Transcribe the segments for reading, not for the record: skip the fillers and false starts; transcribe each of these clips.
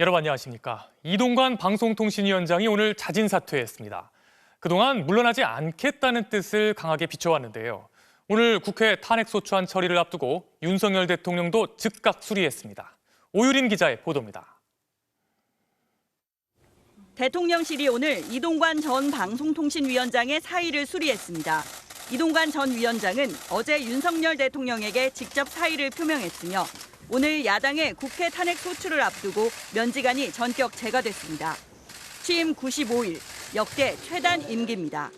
여러분 안녕하십니까. 이동관 방송통신위원장이 오늘 자진 사퇴했습니다. 그동안 물러나지 않겠다는 뜻을 강하게 비춰왔는데요. 오늘 국회 탄핵소추안 처리를 앞두고 윤석열 대통령도 즉각 수리했습니다. 오유림 기자의 보도입니다. 대통령실이 오늘 이동관 전 방송통신위원장의 사의를 수리했습니다. 이동관 전 위원장은 어제 윤석열 대통령에게 직접 사의를 표명했으며 오늘 야당의 국회 탄핵 소추를 앞두고 면직안이 전격 제거됐습니다. 취임 95일, 역대 최단 임기입니다.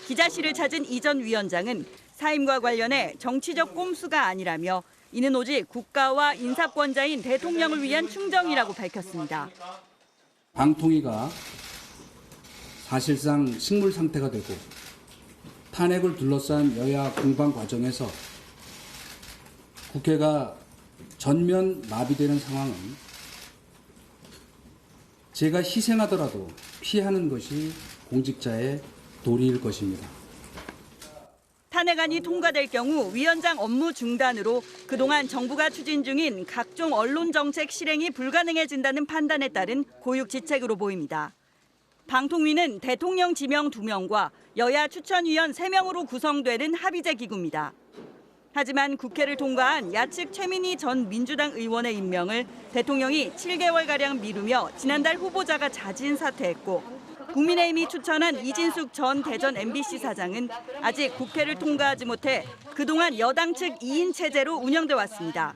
기자실을 찾은 이 전 위원장은 사임과 관련해 정치적 꼼수가 아니라며 이는 오직 국가와 인사권자인 대통령을 위한 충정이라고 밝혔습니다. 방통위가 사실상 식물 상태가 되고 탄핵을 둘러싼 여야 공방 과정에서 국회가 전면 마비되는 상황은 제가 희생하더라도 피하는 것이 공직자의 도리일 것입니다. 탄핵안이 통과될 경우 위원장 업무 중단으로 그동안 정부가 추진 중인 각종 언론 정책 실행이 불가능해진다는 판단에 따른 고육지책으로 보입니다. 방통위는 대통령 지명 2명과 여야 추천위원 3명으로 구성되는 합의제 기구입니다. 하지만 국회를 통과한 야측 최민희 전 민주당 의원의 임명을 대통령이 7개월가량 미루며 지난달 후보자가 자진 사퇴했고 국민의힘이 추천한 이진숙 전 대전 MBC 사장은 아직 국회를 통과하지 못해 그동안 여당 측 2인 체제로 운영돼 왔습니다.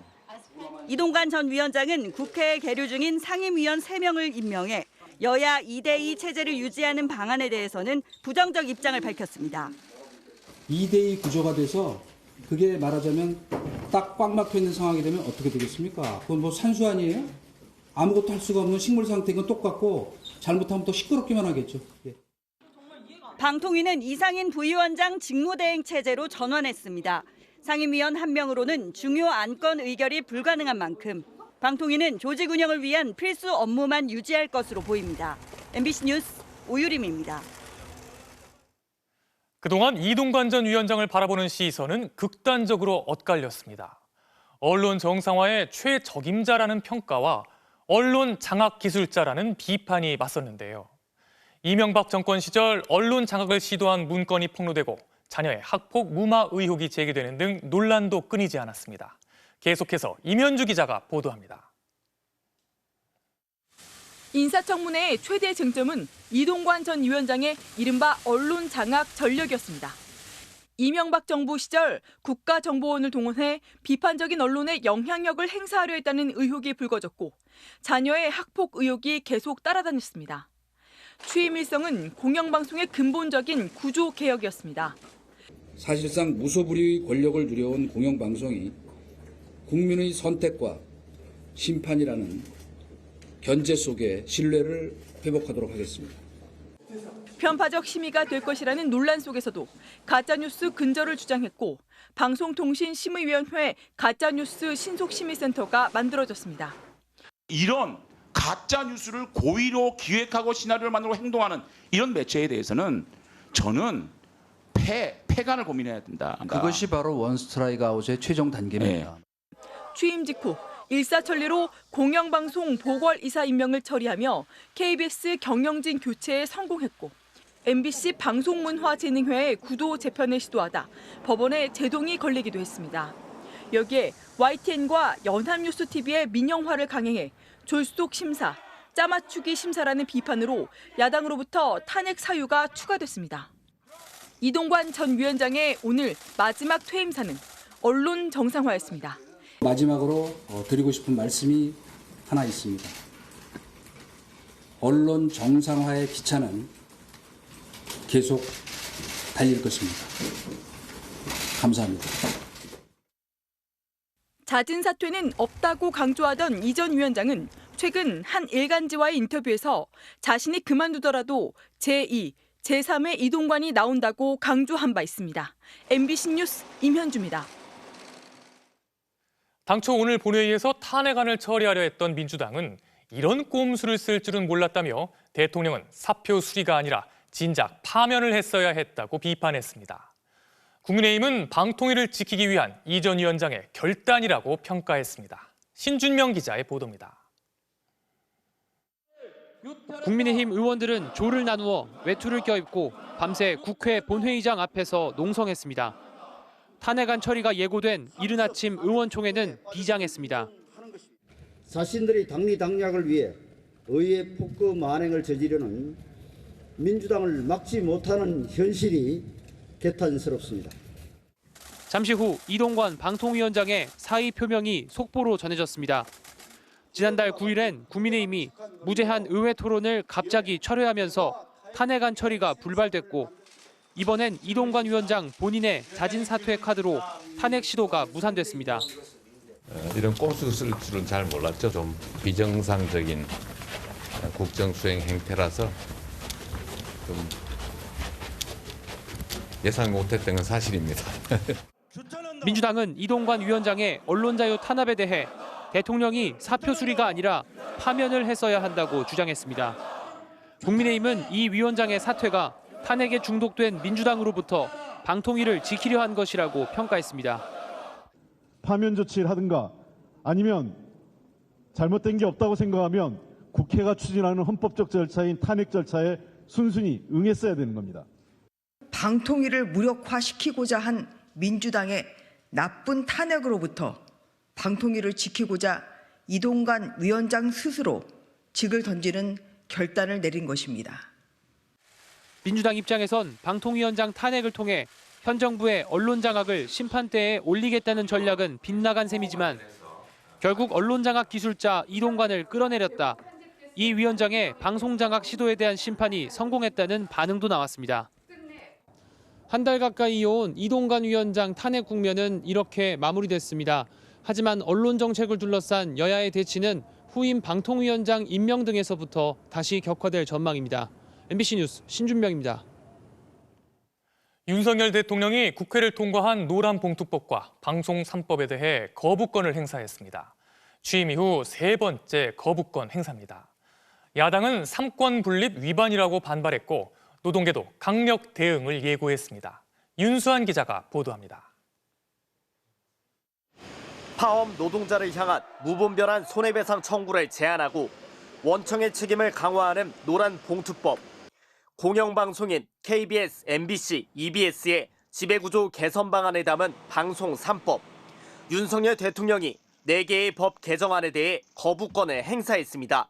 이동관 전 위원장은 국회에 계류 중인 상임위원 3명을 임명해 여야 2대2 체제를 유지하는 방안에 대해서는 부정적 입장을 밝혔습니다. 2대2 구조가 돼서 그게 말하자면 딱 꽉 막혀 있는 상황이 되면 어떻게 되겠습니까? 그건 뭐 산수 아니에요? 아무것도 할 수가 없는 식물 상태인 똑같고 잘못하면 더 시끄럽기만 하겠죠. 예. 방통위는 이상인 부위원장 직무대행 체제로 전환했습니다. 상임위원 1명으로는 중요 안건 의결이 불가능한 만큼 방통위는 조직 운영을 위한 필수 업무만 유지할 것으로 보입니다. MBC 뉴스 오유림입니다. 그동안 이동관 전 위원장을 바라보는 시선은 극단적으로 엇갈렸습니다. 언론 정상화의 최적임자라는 평가와 언론 장악 기술자라는 비판이 맞섰는데요. 이명박 정권 시절 언론 장악을 시도한 문건이 폭로되고 자녀의 학폭 무마 의혹이 제기되는 등 논란도 끊이지 않았습니다. 계속해서 임현주 기자가 보도합니다. 인사청문회의 최대 쟁점은 이동관 전 위원장의 이른바 언론 장악 전력이었습니다. 이명박 정부 시절 국가정보원을 동원해 비판적인 언론에 영향력을 행사하려 했다는 의혹이 불거졌고 자녀의 학폭 의혹이 계속 따라다녔습니다. 취임 일성은 공영방송의 근본적인 구조 개혁이었습니다. 사실상 무소불위의 권력을 누려온 공영방송이 국민의 선택과 심판이라는 견제 속에 신뢰를 회복하도록 하겠습니다. 편파적 심의가 될 것이라는 논란 속에서도 가짜뉴스 근절을 주장했고 방송통신심의위원회 가짜뉴스 신속심의센터가 만들어졌습니다. 이런 가짜뉴스를 고의로 기획하고 시나리오를 만들고 행동하는 이런 매체에 대해서는 저는 폐간을 고민해야 된다. 그것이 바로 원스트라이크 아웃의 최종 단계입니다. 네. 취임 직후 일사천리로 공영방송 보궐이사 임명을 처리하며 KBS 경영진 교체에 성공했고 MBC 방송문화진흥회의 구도 재편을 시도하다 법원에 제동이 걸리기도 했습니다. 여기에 YTN과 연합뉴스TV의 민영화를 강행해 졸속 심사, 짜맞추기 심사라는 비판으로 야당으로부터 탄핵 사유가 추가됐습니다. 이동관 전 위원장의 오늘 마지막 퇴임사는 언론 정상화였습니다. 마지막으로 드리고 싶은 말씀이 하나 있습니다. 언론 정상화의 기차는 계속 달릴 것입니다. 감사합니다. 잦은 사퇴는 없다고 강조하던 이 전 위원장은 최근 한 일간지와의 인터뷰에서 자신이 그만두더라도 제2, 제3의 이동관이 나온다고 강조한 바 있습니다. MBC 뉴스 임현주입니다. 당초 오늘 본회의에서 탄핵안을 처리하려 했던 민주당은 이런 꼼수를 쓸 줄은 몰랐다며 대통령은 사표 수리가 아니라 진작 파면을 했어야 했다고 비판했습니다. 국민의힘은 방통위를 지키기 위한 이 전 위원장의 결단이라고 평가했습니다. 신준명 기자의 보도입니다. 국민의힘 의원들은 조를 나누어 외투를 껴입고 밤새 국회 본회의장 앞에서 농성했습니다. 탄핵안 처리가 예고된 이른 아침 의원총회는 비장했습니다. 자신들의 당리당략을 위해 의회 폭거 만행을 저지르는 민주당을 막지 못하는 현실이 개탄스럽습니다. 잠시 후 이동관 방통위원장의 사의 표명이 속보로 전해졌습니다. 지난달 9일엔 국민의힘이 무제한 의회 토론을 갑자기 철회하면서 탄핵안 처리가 불발됐고 이번엔 이동관 위원장 본인의 자진 사퇴 카드로 탄핵 시도가 무산됐습니다. 이런 꼼수 쓸 줄은 잘 몰랐죠. 좀 비정상적인 국정 수행 행태라서 좀 예상 못했던 건 사실입니다. 민주당은 이동관 위원장의 언론자유 탄압에 대해 대통령이 사표 수리가 아니라 파면을 했어야 한다고 주장했습니다. 국민의힘은 이 위원장의 사퇴가 탄핵에 중독된 민주당으로부터 방통위를 지키려 한 것이라고 평가했습니다. 파면 조치를 하든가 아니면 잘못된 게 없다고 생각하면 국회가 추진하는 헌법적 절차인 탄핵 절차에 순순히 응했어야 되는 겁니다. 방통위를 무력화시키고자 한 민주당의 나쁜 탄핵으로부터 방통위를 지키고자 이동관 위원장 스스로 직을 던지는 결단을 내린 것입니다. 민주당 입장에선 방통위원장 탄핵을 통해 현 정부의 언론 장악을 심판대에 올리겠다는 전략은 빗나간 셈이지만 결국 언론 장악 기술자 이동관을 끌어내렸다. 이 위원장의 방송 장악 시도에 대한 심판이 성공했다는 반응도 나왔습니다. 한 달 가까이 이어온 이동관 위원장 탄핵 국면은 이렇게 마무리됐습니다. 하지만 언론 정책을 둘러싼 여야의 대치는 후임 방통위원장 임명 등에서부터 다시 격화될 전망입니다. MBC 뉴스 신준명입니다. 윤석열 대통령이 국회를 통과한 노란봉투법과 방송 3법에 대해 거부권을 행사했습니다. 취임 이후 세 번째 거부권 행사입니다. 야당은 3권 분립 위반이라고 반발했고 노동계도 강력 대응을 예고했습니다. 윤수한 기자가 보도합니다. 파업 노동자를 향한 무분별한 손해배상 청구를 제한하고 원청의 책임을 강화하는 노란봉투법, 공영방송인 KBS, MBC, EBS의 지배구조 개선 방안에 담은 방송 3법, 윤석열 대통령이 4개의 법 개정안에 대해 거부권을 행사했습니다.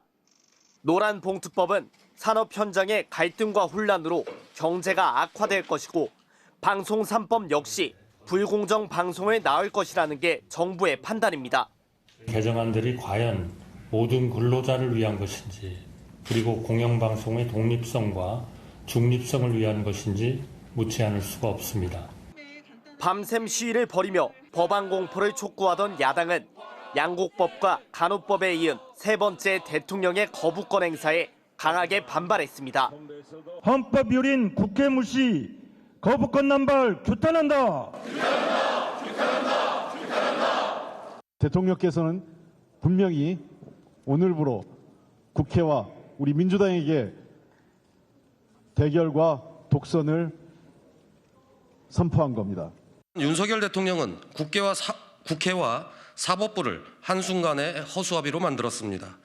노란봉투법은 산업 현장의 갈등과 혼란으로 경제가 악화될 것이고 방송 3법 역시 불공정 방송을 낳을 것이라는 게 정부의 판단입니다. 개정안들이 과연 모든 근로자를 위한 것인지 그리고 공영방송의 독립성과 중립성을 위한 것인지 묻지 않을 수가 없습니다. 밤샘 시위를 벌이며 법안 공포를 촉구하던 야당은 양곡법과 간호법에 이은 세 번째 대통령의 거부권 행사에 강하게 반발했습니다. 헌법 유린 국회 무시, 거부권 남발 규탄한다. 대통령께서는 분명히 오늘부로 국회와 우리 민주당에게 대결과 독선을 선포한 겁니다. 윤석열 대통령은 국회와 사법부를 한순간에 허수아비로 만들었습니다.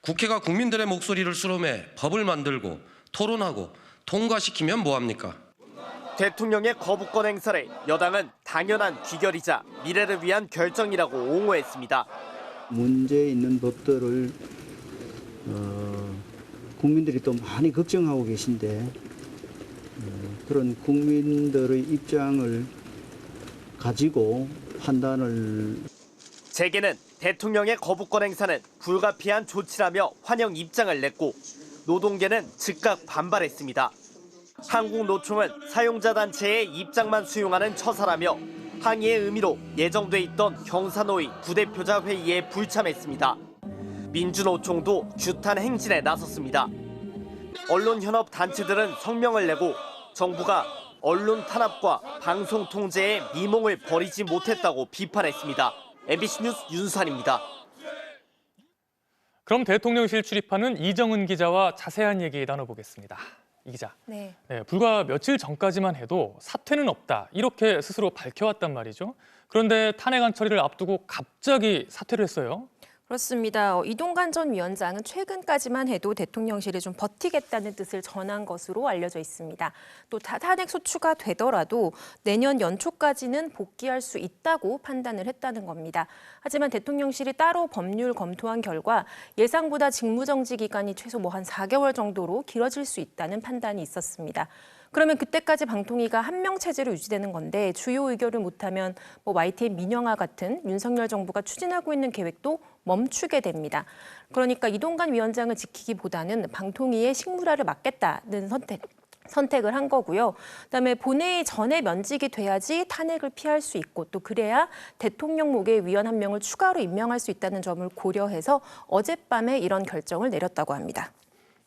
국회가 국민들의 목소리를 수렴해 법을 만들고 토론하고 통과시키면 뭐합니까? 대통령의 거부권 행사를 여당은 당연한 귀결이자 미래를 위한 결정이라고 옹호했습니다. 문제 있는 법들을 국민들이 또 많이 걱정하고 계신데 그런 국민들의 입장을 가지고 판단을 재계는 대통령의 거부권 행사는 불가피한 조치라며 환영 입장을 냈고 노동계는 즉각 반발했습니다. 한국노총은 사용자 단체의 입장만 수용하는 처사라며 항의의 의미로 예정돼 있던 경사노위 부대표자 회의에 불참했습니다. 민주노총도 규탄 행진에 나섰습니다. 언론현업 단체들은 성명을 내고 정부가 언론 탄압과 방송 통제에 미몽을 버리지 못했다고 비판했습니다. MBC 뉴스 윤수환입니다. 그럼 대통령실 출입하는 이정은 기자와 자세한 얘기 나눠보겠습니다. 이 기자, 네. 불과 며칠 전까지만 해도 사퇴는 없다 이렇게 스스로 밝혀왔단 말이죠. 그런데 탄핵안 처리를 앞두고 갑자기 사퇴를 했어요. 그렇습니다. 이동관 전 위원장은 최근까지만 해도 대통령실에 좀 버티겠다는 뜻을 전한 것으로 알려져 있습니다. 또 탄핵 소추가 되더라도 내년 연초까지는 복귀할 수 있다고 판단을 했다는 겁니다. 하지만 대통령실이 따로 법률 검토한 결과 예상보다 직무정지 기간이 최소 한 4개월 정도로 길어질 수 있다는 판단이 있었습니다. 그러면 그때까지 방통위가 한명 체제로 유지되는 건데 주요 의결을 못하면 YTN 민영화 같은 윤석열 정부가 추진하고 있는 계획도 멈추게 됩니다. 그러니까 이동관 위원장을 지키기보다는 방통위의 식물화를 막겠다는 선택을 한 거고요. 그다음에 본회의 전에 면직이 돼야지 탄핵을 피할 수 있고 또 그래야 대통령 목에 위원 한 명을 추가로 임명할 수 있다는 점을 고려해서 어젯밤에 이런 결정을 내렸다고 합니다.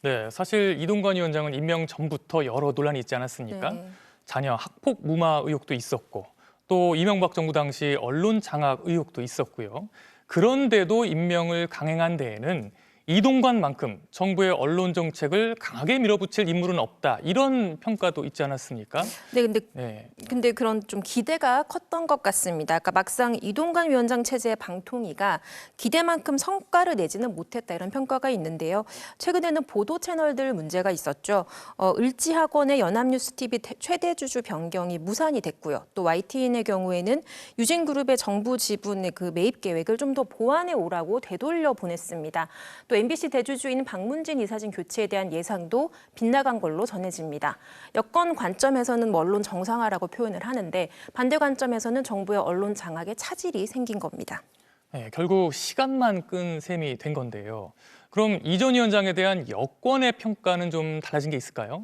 네, 사실 이동관 위원장은 임명 전부터 여러 논란이 있지 않았습니까? 네. 자녀 학폭 무마 의혹도 있었고 또 이명박 정부 당시 언론 장악 의혹도 있었고요. 그런데도 임명을 강행한 데에는 이동관만큼 정부의 언론 정책을 강하게 밀어붙일 인물은 없다. 이런 평가도 있지 않았습니까? 네, 근데 그런 좀 기대가 컸던 것 같습니다. 그러니까 막상 이동관 위원장 체제의 방통위가 기대만큼 성과를 내지는 못했다 이런 평가가 있는데요. 최근에는 보도 채널들 문제가 있었죠. 을지학원의 연합뉴스TV 최대 주주 변경이 무산이 됐고요. 또 YTN의 경우에는 유진그룹의 정부 지분의 그 매입 계획을 좀 더 보완해 오라고 되돌려 보냈습니다. 또 MBC 대주주인 박문진 이사진 교체에 대한 예상도 빗나간 걸로 전해집니다. 여권 관점에서는 언론 정상화라고 표현을 하는데 반대 관점에서는 정부의 언론 장악에 차질이 생긴 겁니다. 네, 결국 시간만 끈 셈이 된 건데요. 그럼 이 전 위원장에 대한 여권의 평가는 좀 달라진 게 있을까요?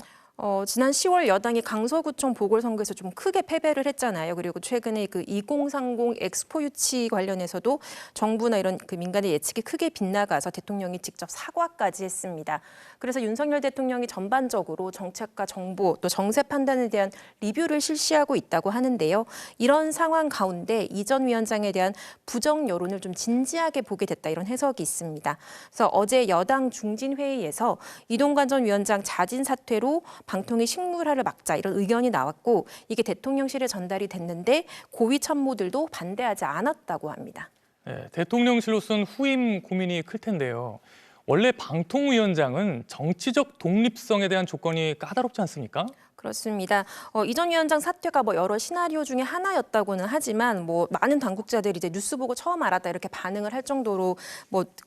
지난 10월 여당이 강서구청 보궐선거에서 좀 크게 패배를 했잖아요. 그리고 최근에 그 2030 엑스포 유치 관련해서도 정부나 이런 그 민간의 예측이 크게 빗나가서 대통령이 직접 사과까지 했습니다. 그래서 윤석열 대통령이 전반적으로 정책과 정보 또 정세 판단에 대한 리뷰를 실시하고 있다고 하는데요. 이런 상황 가운데 이 전 위원장에 대한 부정 여론을 좀 진지하게 보게 됐다 이런 해석이 있습니다. 그래서 어제 여당 중진회의에서 이동관 전 위원장 자진 사퇴로 방통위 식물화를 막자 이런 의견이 나왔고 이게 대통령실에 전달이 됐는데 고위 참모들도 반대하지 않았다고 합니다. 네, 대통령실로서는 후임 고민이 클 텐데요. 원래 방통위원장은 정치적 독립성에 대한 조건이 까다롭지 않습니까? 그렇습니다. 이 전 위원장 사퇴가 여러 시나리오 중에 하나였다고는 하지만 많은 당국자들이 이제 뉴스 보고 처음 알았다 이렇게 반응을 할 정도로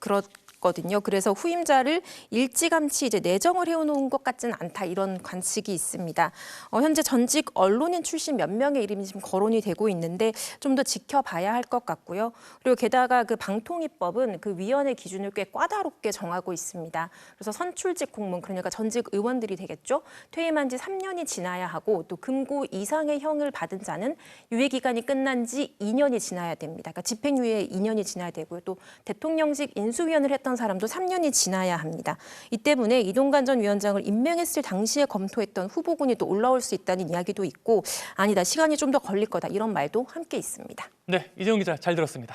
그렇거든요. 그래서 후임자를 일찌감치 이제 내정을 해오는 것 같지는 않다 이런 관측이 있습니다. 현재 전직 언론인 출신 몇 명의 이름이 지금 거론이 되고 있는데 좀 더 지켜봐야 할 것 같고요. 그리고 게다가 그 방통위법은 그 위원회 기준을 꽤 까다롭게 정하고 있습니다. 그래서 선출직 공무원 그러니까 전직 의원들이 되겠죠. 퇴임한 지 3년이 지나야 하고 또 금고 이상의 형을 받은 자는 유예 기간이 끝난 지 2년이 지나야 됩니다. 그러니까 집행유예 2년이 지나야 되고요. 또 대통령직 인수위원을 했던 사람도 3년이 지나야 합니다. 이 때문에 이동관 전 위원장을 임명했을 당시에 검토했던 후보군이 또 올라올 수 있다는 이야기도 있고 아니다, 시간이 좀 더 걸릴 거다 이런 말도 함께 있습니다. 네, 이재용 기자 잘 들었습니다.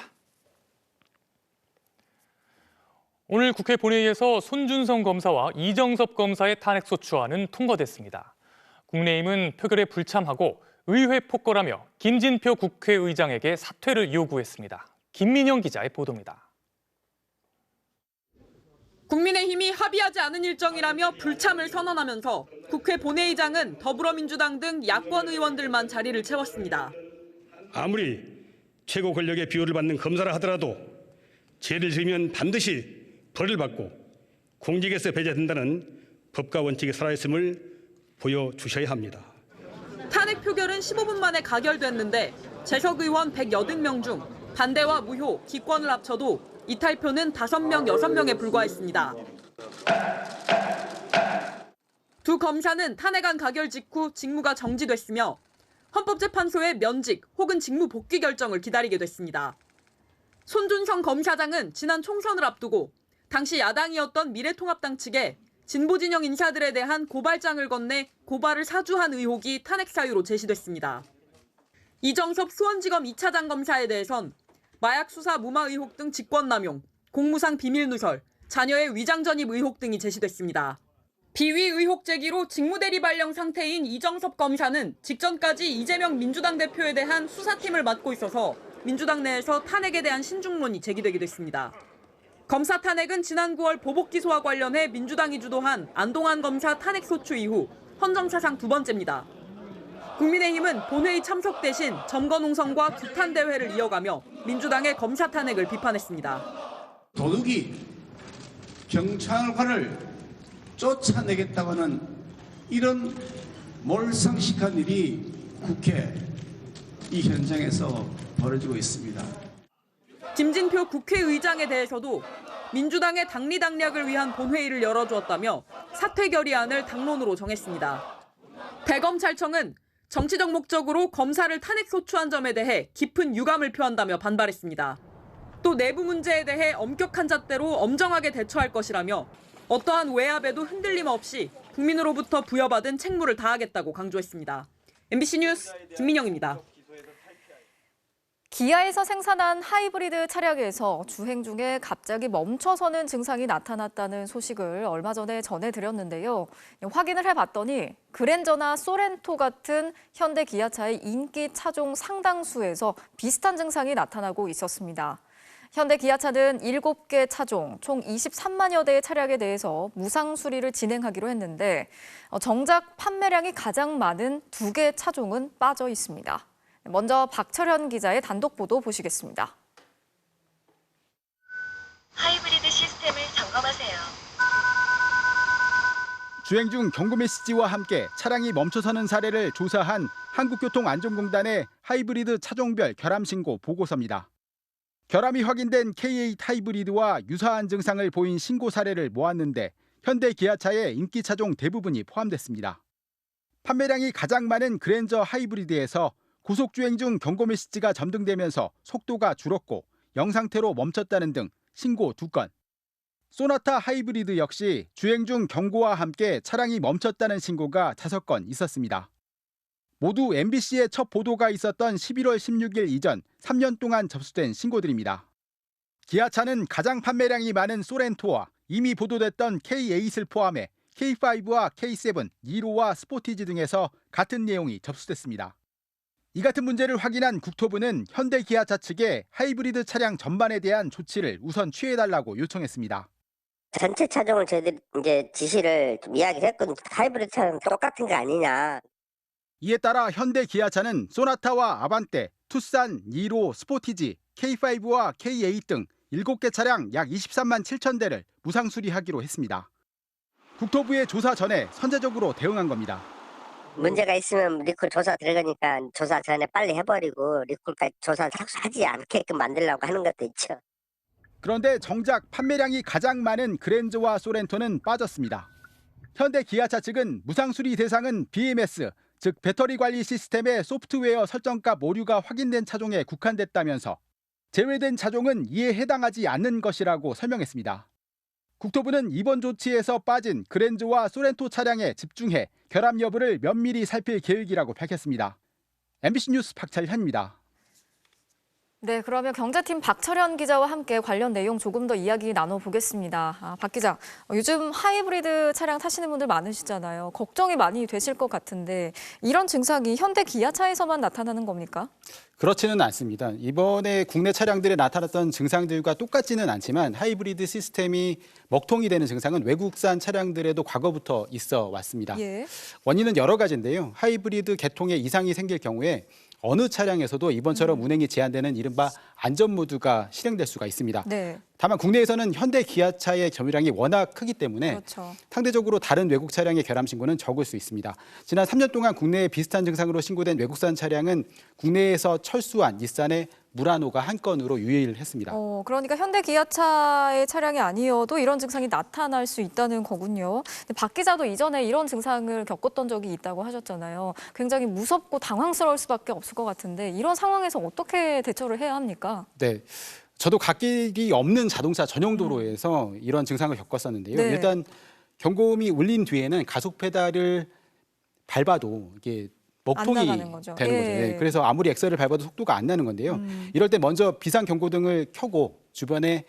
오늘 국회 본회의에서 손준성 검사와 이정섭 검사의 탄핵소추안은 통과됐습니다. 국민의힘은 표결에 불참하고 의회 폭거라며 김진표 국회의장에게 사퇴를 요구했습니다. 김민영 기자의 보도입니다. 국민의힘이 합의하지 않은 일정이라며 불참을 선언하면서 국회 본회의장은 더불어민주당 등 야권 의원들만 자리를 채웠습니다. 아무리 최고 권력의 비호를 받는 검사라 하더라도 죄를 지으면 반드시 벌을 받고 공직에서 배제된다는 법과 원칙이 살아있음을 보여주셔야 합니다. 탄핵 표결은 15분 만에 가결됐는데 재석 의원 180명 중 반대와 무효, 기권을 합쳐도 이탈표는 5명, 6명에 불과했습니다. 두 검사는 탄핵안 가결 직후 직무가 정지됐으며 헌법재판소의 면직 혹은 직무 복귀 결정을 기다리게 됐습니다. 손준성 검사장은 지난 총선을 앞두고 당시 야당이었던 미래통합당 측에 진보진영 인사들에 대한 고발장을 건네 고발을 사주한 의혹이 탄핵 사유로 제시됐습니다. 이정섭 수원지검 2차장 검사에 대해선 마약 수사 무마 의혹 등 직권남용, 공무상 비밀 누설, 자녀의 위장 전입 의혹 등이 제시됐습니다. 비위 의혹 제기로 직무대리 발령 상태인 이정섭 검사는 직전까지 이재명 민주당 대표에 대한 수사팀을 맡고 있어서 민주당 내에서 탄핵에 대한 신중론이 제기되기도 했습니다. 검사 탄핵은 지난 9월 보복 기소와 관련해 민주당이 주도한 안동환 검사 탄핵 소추 이후 헌정 사상 두 번째입니다. 국민의힘은 본회의 참석 대신 점거농성과 규탄 대회를 이어가며 민주당의 검사 탄핵을 비판했습니다. 도둑이 경찰관을 쫓아내겠다고 하는 이런 몰상식한 일이 국회 이 현장에서 벌어지고 있습니다. 김진표 국회의장에 대해서도 민주당의 당리당략을 위한 본회의를 열어주었다며 사퇴 결의안을 당론으로 정했습니다. 대검찰청은 정치적 목적으로 검사를 탄핵 소추한 점에 대해 깊은 유감을 표한다며 반발했습니다. 또 내부 문제에 대해 엄격한 잣대로 엄정하게 대처할 것이라며 어떠한 외압에도 흔들림 없이 국민으로부터 부여받은 책무를 다하겠다고 강조했습니다. MBC 뉴스 김민영입니다. 기아에서 생산한 하이브리드 차량에서 주행 중에 갑자기 멈춰서는 증상이 나타났다는 소식을 얼마 전에 전해드렸는데요. 확인을 해봤더니 그랜저나 소렌토 같은 현대 기아차의 인기 차종 상당수에서 비슷한 증상이 나타나고 있었습니다. 현대 기아차는 7개 차종, 총 23만여 대의 차량에 대해서 무상 수리를 진행하기로 했는데 정작 판매량이 가장 많은 2개 차종은 빠져 있습니다. 먼저 박철현 기자의 단독 보도 보시겠습니다. 하이브리드 시스템을 점검하세요. 주행 중 경고 메시지와 함께 차량이 멈춰서는 사례를 조사한 한국교통안전공단의 하이브리드 차종별 결함신고 보고서입니다. 결함이 확인된 K8 하이브리드와 유사한 증상을 보인 신고 사례를 모았는데 현대 기아차의 인기 차종 대부분이 포함됐습니다. 판매량이 가장 많은 그랜저 하이브리드에서 고속주행 중 경고 메시지가 점등되면서 속도가 줄었고 영상태로 멈췄다는 등 신고 2건. 소나타 하이브리드 역시 주행 중 경고와 함께 차량이 멈췄다는 신고가 5건 있었습니다. 모두 MBC의 첫 보도가 있었던 11월 16일 이전 3년 동안 접수된 신고들입니다. 기아차는 가장 판매량이 많은 소렌토와 이미 보도됐던 K8을 포함해 K5와 K7, 니로와 스포티지 등에서 같은 내용이 접수됐습니다. 이 같은 문제를 확인한 국토부는 현대 기아차 측에 하이브리드 차량 전반에 대한 조치를 우선 취해달라고 요청했습니다. 전체 차종을 저희들이 이제 지시를 좀 이야기를 했거든요. 하이브리드 차량 똑같은 거 아니냐. 이에 따라 현대 기아차는 소나타와 아반떼, 투싼, 니로, 스포티지, K5와 K8 등 7개 차량 약 23만 7천 대를 무상 수리하기로 했습니다. 국토부의 조사 전에 선제적으로 대응한 겁니다. 문제가 있으면 리콜 조사 들어가니까 조사 전에 빨리 해버리고 리콜까지 조사 하지 않게끔 만들려고 하는 것도 있죠. 그런데 정작 판매량이 가장 많은 그랜저와 소렌토는 빠졌습니다. 현대 기아차 측은 무상 수리 대상은 BMS, 즉 배터리 관리 시스템의 소프트웨어 설정값 오류가 확인된 차종에 국한됐다면서 제외된 차종은 이에 해당하지 않는 것이라고 설명했습니다. 국토부는 이번 조치에서 빠진 그랜저와 소렌토 차량에 집중해 결함 여부를 면밀히 살필 계획이라고 밝혔습니다. MBC 뉴스 박철현입니다. 네, 그러면 경제팀 박철현 기자와 함께 관련 내용 조금 더 이야기 나눠보겠습니다. 박 기자, 요즘 하이브리드 차량 타시는 분들 많으시잖아요. 걱정이 많이 되실 것 같은데 이런 증상이 현대 기아차에서만 나타나는 겁니까? 그렇지는 않습니다. 이번에 국내 차량들에 나타났던 증상들과 똑같지는 않지만 하이브리드 시스템이 먹통이 되는 증상은 외국산 차량들에도 과거부터 있어 왔습니다. 예. 원인은 여러 가지인데요. 하이브리드 계통에 이상이 생길 경우에 어느 차량에서도 이번처럼 운행이 제한되는 이른바 안전모드가 실행될 수가 있습니다. 네. 다만 국내에서는 현대 기아차의 점유량이 워낙 크기 때문에 그렇죠. 상대적으로 다른 외국 차량의 결함 신고는 적을 수 있습니다. 지난 3년 동안 국내에 비슷한 증상으로 신고된 외국산 차량은 국내에서 철수한 닛산의 무라노가 한 건으로 유일했습니다. 그러니까 현대 기아차의 차량이 아니어도 이런 증상이 나타날 수 있다는 거군요. 근데 박 기자도 이전에 이런 증상을 겪었던 적이 있다고 하셨잖아요. 굉장히 무섭고 당황스러울 수밖에 없을 것 같은데 이런 상황에서 어떻게 대처를 해야 합니까? 네. 저도 갓길이 없는 자동차 전용 도로에서 이런 증상을 겪었었는데요. 네. 일단 경고음이 울린 뒤에는 가속 페달을 밟아도 이게 먹통이 안 되는 나가는 거죠. 거죠. 예. 네, 그래서 아무리 엑셀을 밟아도 속도가 안 나는 건데요. 이럴 때 먼저 비상 경고등을 켜고 주변에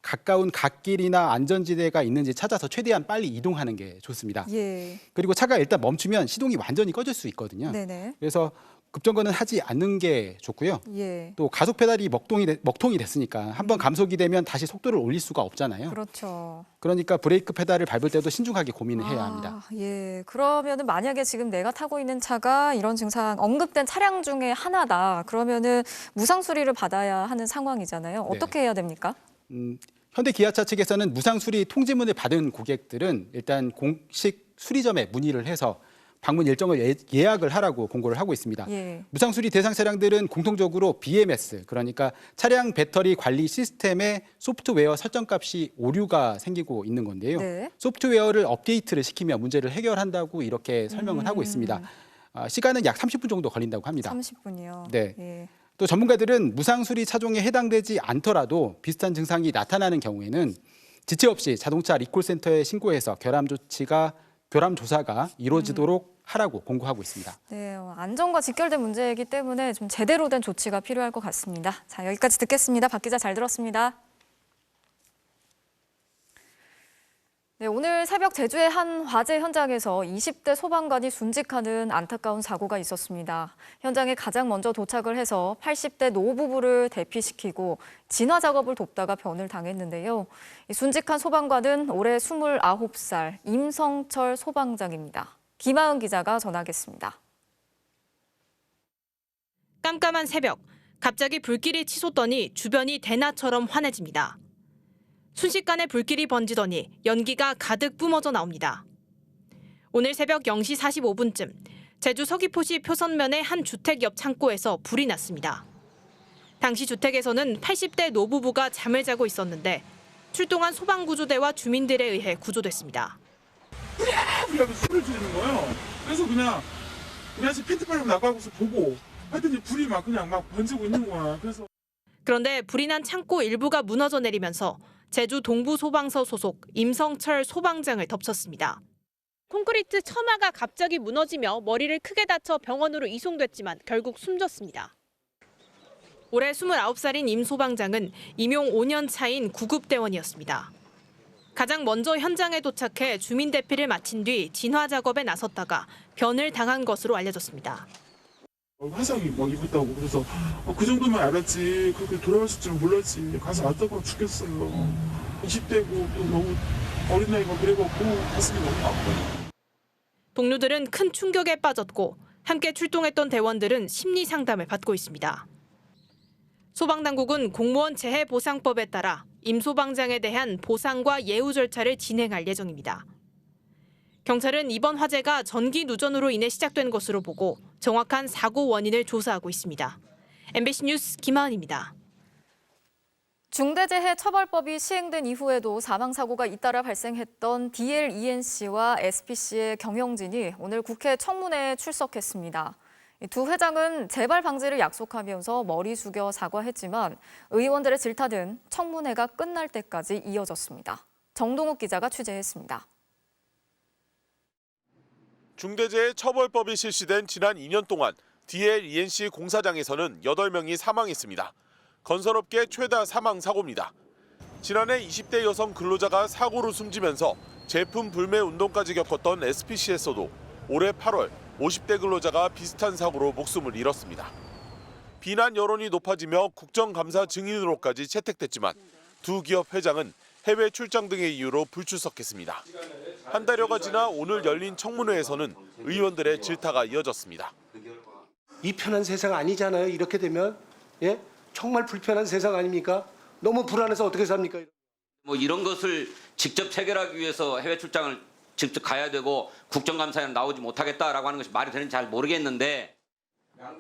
가까운 갓길이나 안전지대가 있는지 찾아서 최대한 빨리 이동하는 게 좋습니다. 예. 그리고 차가 일단 멈추면 시동이 완전히 꺼질 수 있거든요. 네네. 그래서 급정거는 하지 않는 게 좋고요. 예. 또 가속 페달이 먹통이 됐으니까 한번 감속이 되면 다시 속도를 올릴 수가 없잖아요. 그렇죠. 그러니까 브레이크 페달을 밟을 때도 신중하게 고민을 해야 합니다. 예. 그러면은 만약에 지금 내가 타고 있는 차가 이런 증상 언급된 차량 중에 하나다. 그러면은 무상 수리를 받아야 하는 상황이잖아요. 어떻게 해야 됩니까? 현대 기아차 측에서는 무상 수리 통지문을 받은 고객들은 일단 공식 수리점에 문의를 해서 방문 일정을 예약을 하라고 공고를 하고 있습니다. 예. 무상 수리 대상 차량들은 공통적으로 BMS, 그러니까 차량 배터리 관리 시스템의 소프트웨어 설정값이 오류가 생기고 있는 건데요. 네. 소프트웨어를 업데이트를 시키면 문제를 해결한다고 이렇게 설명을 하고 있습니다. 시간은 약 30분 정도 걸린다고 합니다. 30분이요. 네. 예. 또 전문가들은 무상 수리 차종에 해당되지 않더라도 비슷한 증상이 나타나는 경우에는 지체 없이 자동차 리콜센터에 신고해서 결함 조사가 이루어지도록 하라고 공고하고 있습니다. 네, 안전과 직결된 문제이기 때문에 좀 제대로 된 조치가 필요할 것 같습니다. 자, 여기까지 듣겠습니다. 박 기자 잘 들었습니다. 네, 오늘 새벽 제주의 한 화재 현장에서 20대 소방관이 순직하는 안타까운 사고가 있었습니다. 현장에 가장 먼저 도착을 해서 80대 노부부를 대피시키고 진화 작업을 돕다가 변을 당했는데요. 순직한 소방관은 올해 29살 임성철 소방장입니다. 김하은 기자가 전하겠습니다. 깜깜한 새벽, 갑자기 불길이 치솟더니 주변이 대나처럼 환해집니다. 순식간에 불길이 번지더니 연기가 가득 뿜어져 나옵니다. 오늘 새벽 0시 45분쯤 제주 서귀포시 표선면의 한 주택 옆 창고에서 불이 났습니다. 당시 주택에서는 80대 노부부가 잠을 자고 있었는데 출동한 소방구조대와 주민들에 의해 구조됐습니다. 하면서 소리를 지르는 거예요. 그래서 그냥 팬티 빨고 나가고서 보고 하여튼 불이 막 그냥 막 번지고 있는 거야. 그런데 불이 난 창고 일부가 무너져 내리면서 제주 동부소방서 소속 임성철 소방장을 덮쳤습니다. 콘크리트 처마가 갑자기 무너지며 머리를 크게 다쳐 병원으로 이송됐지만 결국 숨졌습니다. 올해 29살인 임 소방장은 임용 5년 차인 구급대원이었습니다. 가장 먼저 현장에 도착해 주민 대피를 마친 뒤 진화 작업에 나섰다가 변을 당한 것으로 알려졌습니다. 화상이 막 입었다고 그래서 그 정도만 알았지 그렇게 돌아가실 줄은 몰랐지. 가서 안타까워 죽겠어요. 20대고 또 너무 어린 나이가 그래갖고 가슴이 너무 아파요. 동료들은 큰 충격에 빠졌고 함께 출동했던 대원들은 심리 상담을 받고 있습니다. 소방당국은 공무원 재해보상법에 따라 임 소방장에 대한 보상과 예우 절차를 진행할 예정입니다. 경찰은 이번 화재가 전기 누전으로 인해 시작된 것으로 보고 정확한 사고 원인을 조사하고 있습니다. MBC 뉴스 김하은입니다. 중대재해처벌법이 시행된 이후에도 사망사고가 잇따라 발생했던 DLENC와 SPC의 경영진이 오늘 국회 청문회에 출석했습니다. 두 회장은 재발 방지를 약속하면서 머리 숙여 사과했지만 의원들의 질타는 청문회가 끝날 때까지 이어졌습니다. 정동욱 기자가 취재했습니다. 중대재해처벌법이 실시된 지난 2년 동안 DLENC 공사장에서는 8명이 사망했습니다. 건설업계 최다 사망 사고입니다. 지난해 20대 여성 근로자가 사고로 숨지면서 제품 불매 운동까지 겪었던 SPC에서도 올해 8월 50대 근로자가 비슷한 사고로 목숨을 잃었습니다. 비난 여론이 높아지며 국정감사 증인으로까지 채택됐지만 두 기업 회장은 해외 출장 등의 이유로 불출석했습니다. 한 달여가 지나 오늘 열린 청문회에서는 의원들의 질타가 이어졌습니다. 이 편한 세상 아니잖아요. 이렇게 되면 정말 불편한 세상 아닙니까? 너무 불안해서 어떻게 삽니까? 이런 것을 직접 체결하기 위해서 해외 출장을 직접 가야 되고 국정감사에는 나오지 못하겠다라고 하는 것이 말이 되는지 잘 모르겠는데.